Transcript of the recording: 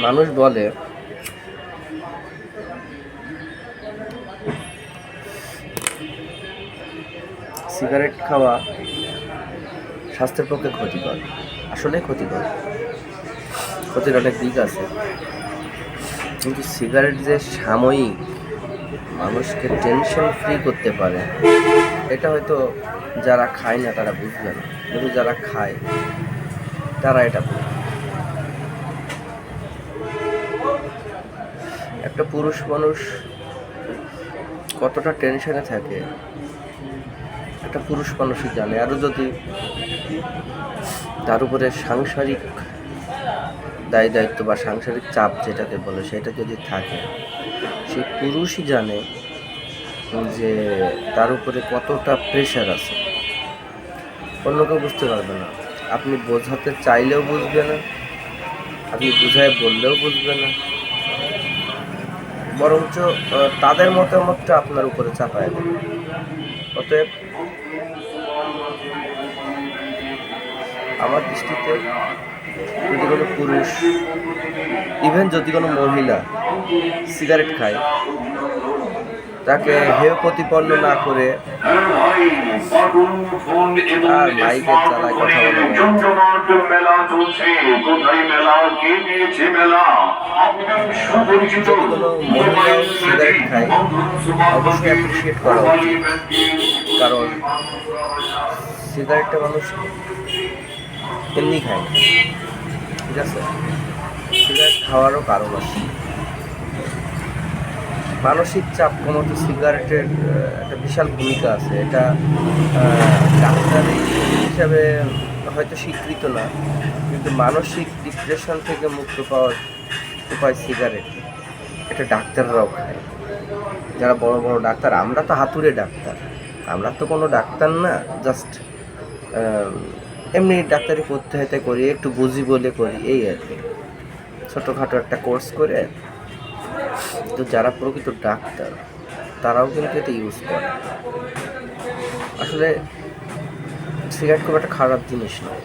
মানুষ বলে সিগারেট খাওয়া স্বাস্থ্যের পক্ষে ক্ষতিকর। আসলে ক্ষতিকর, ক্ষতির অনেক দিক আছে, কিন্তু সিগারেট যে সাময়িক মানুষকে টেনশন ফ্রি করতে পারে এটা হয়তো যারা খায় না তারা বুঝবে না, কিন্তু যারা খায় তারা এটা বুঝবে। একটা পুরুষ মানুষ কতটা টেনশনে থাকে একটা পুরুষ মানুষই জানে। আরও যদি তার উপরে সাংসারিক দায় দায়িত্ব বা সাংসারিক চাপ যেটাকে বলে সেটা যদি থাকে, সেই পুরুষই জানে যে তার উপরে কতটা প্রেশার আছে। অন্য কেউ বুঝতে পারবে না, আপনি বোঝাতে চাইলেও বুঝবে না, আপনি বুঝায় বললেও বুঝবে না, বরঞ্চ তাদের মতামতটা আপনার উপরে চাপায় দেবে। অতএব আমার দৃষ্টিতে যদি কোনো পুরুষ, ইভেন যদি কোনো মহিলা সিগারেট খায়, তাকে হেয় প্রতিপন্ন না করে আর মাইকের চালায় কথা বলে যদি কোনো মহিলাও সিগারেট খায় অবশ্যই অ্যাপ্রিসিয়েট করা উচিত, কারণ সিগারেটটা মানুষ এমনি খায় না, ঠিক আছে? সিগারেট খাওয়ারও কারণ আছে। মানসিক চাপ কমাতে সিগারেটের একটা বিশাল ভূমিকা আছে। এটা ডাক্তারি হিসাবে হয়তো স্বীকৃত না, কিন্তু মানসিক ডিপ্রেশন থেকে মুক্ত পাওয়ার উপায় সিগারেট। এটা ডাক্তাররাও খায়, যারা বড় বড় ডাক্তার। আমরা তো হাতুড়ে ডাক্তার, আমরা তো কোনো ডাক্তার না, জাস্ট এমনি ডাক্তারি করতে হতে করি, একটু বুঝি বলে করি, এই আর কি, ছোটোখাটো একটা কোর্স করে। তো যারা প্রকৃত ডাক্তার তারাও কিন্তু এটা ইউজ করে। আসলে সিগারেট খুব একটা খারাপ জিনিস নয়।